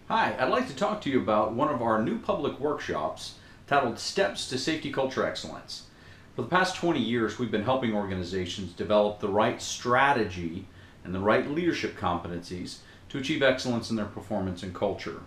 Hi, I'd like to talk to you about one of our new public workshops titled Steps to Safety Culture Excellence. For the past 20 years, we've been helping organizations develop the right strategy and the right leadership competencies to achieve excellence in their performance and culture.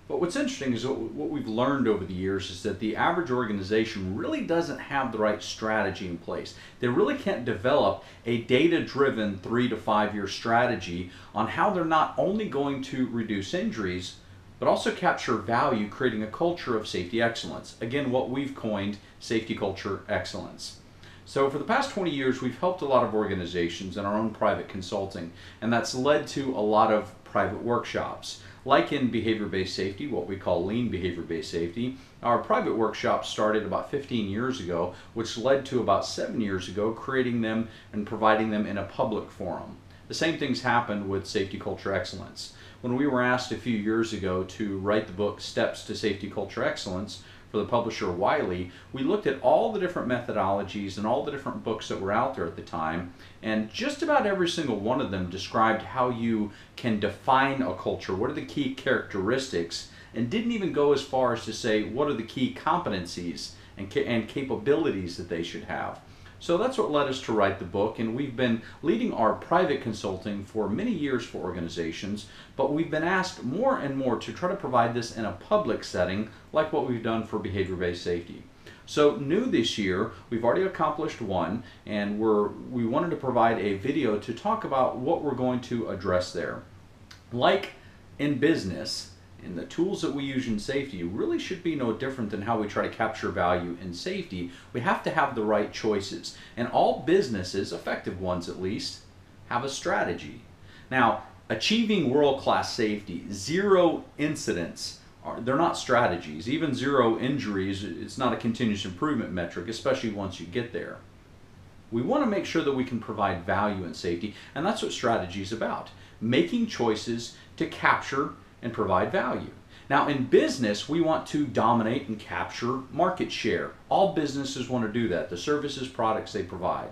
But what's interesting is what we've learned over the years is that the average organization really doesn't have the right strategy in place. They really can't develop a data-driven 3 to 5 year strategy on how they're not only going to reduce injuries, but also capture value, creating a culture of safety excellence. Again, what we've coined safety culture excellence. So for the past 20 years, we've helped a lot of organizations in our own private consulting, and that's led to a lot of private workshops. Like in behavior-based safety, what we call lean behavior-based safety, our private workshops started about 15 years ago, which led to about 7 years ago creating them and providing them in a public forum. The same things happened with safety culture excellence. When we were asked a few years ago to write the book Steps to Safety Culture Excellence for the publisher Wiley, we looked at all the different methodologies and all the different books that were out there at the time, and just about every single one of them described how you can define a culture, what are the key characteristics, and didn't even go as far as to say what are the key competencies and capabilities that they should have. So that's what led us to write the book, and we've been leading our private consulting for many years for organizations, but we've been asked more and more to try to provide this in a public setting like what we've done for behavior-based safety. So new this year, we've already accomplished one, and we wanted to provide a video to talk about what we're going to address there. Like in business, and the tools that we use in safety really should be no different than how we try to capture value in safety. We have to have the right choices. And all businesses, effective ones at least, have a strategy. Now, achieving world-class safety, 0 incidents, they're not strategies. Even 0 injuries, it's not a continuous improvement metric, especially once you get there. We want to make sure that we can provide value in safety, and that's what strategy is about. Making choices to capture and provide value. Now in business, we want to dominate and capture market share. All businesses want to do that, the services, products they provide.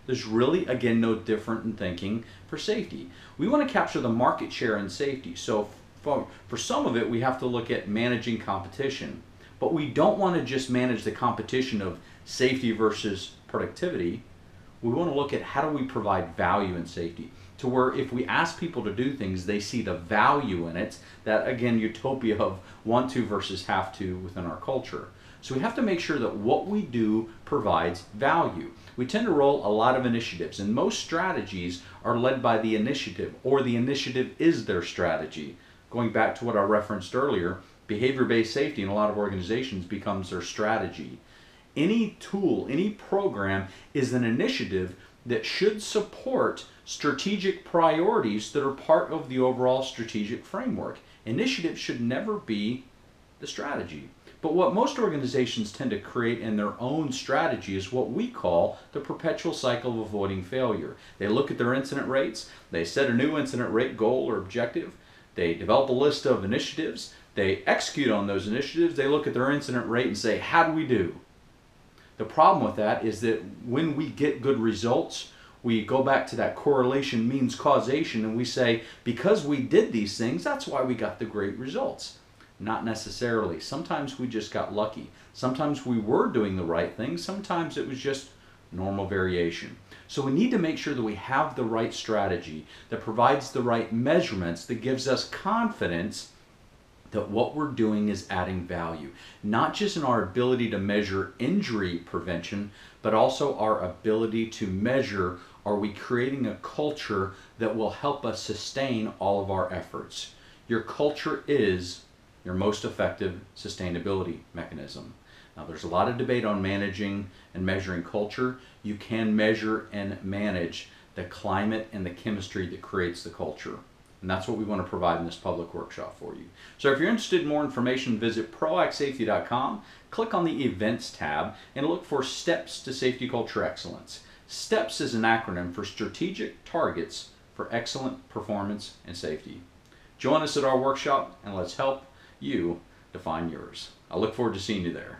There's really, again, no different in thinking for safety. We want to capture the market share in safety. So for some of it, we have to look at managing competition. But we don't want to just manage the competition of safety versus productivity. We want to look at how do we provide value in safety, to where if we ask people to do things, they see the value in it, that again, utopia of want to versus have to within our culture. So we have to make sure that what we do provides value. We tend to roll a lot of initiatives, and most strategies are led by the initiative, or the initiative is their strategy. Going back to what I referenced earlier, behavior-based safety in a lot of organizations becomes their strategy. Any tool, any program is an initiative that should support strategic priorities that are part of the overall strategic framework. Initiative should never be the strategy. But what most organizations tend to create in their own strategy is what we call the perpetual cycle of avoiding failure. They look at their incident rates, they set a new incident rate goal or objective, they develop a list of initiatives, they execute on those initiatives, they look at their incident rate and say, how do we do? The problem with that is that when we get good results, we go back to that correlation means causation, and we say, because we did these things, that's why we got the great results. Not necessarily. Sometimes we just got lucky. Sometimes we were doing the right thing. Sometimes it was just normal variation. So we need to make sure that we have the right strategy that provides the right measurements that gives us confidence that what we're doing is adding value, not just in our ability to measure injury prevention, but also our ability to measure, are we creating a culture that will help us sustain all of our efforts? Your culture is your most effective sustainability mechanism. Now there's a lot of debate on managing and measuring culture. You can measure and manage the climate and the chemistry that creates the culture. And that's what we want to provide in this public workshop for you. So if you're interested in more information, visit proactsafety.com, click on the Events tab, and look for Steps to Safety Culture Excellence. STEPS is an acronym for Strategic Targets for Excellent Performance and Safety. Join us at our workshop, and let's help you define yours. I look forward to seeing you there.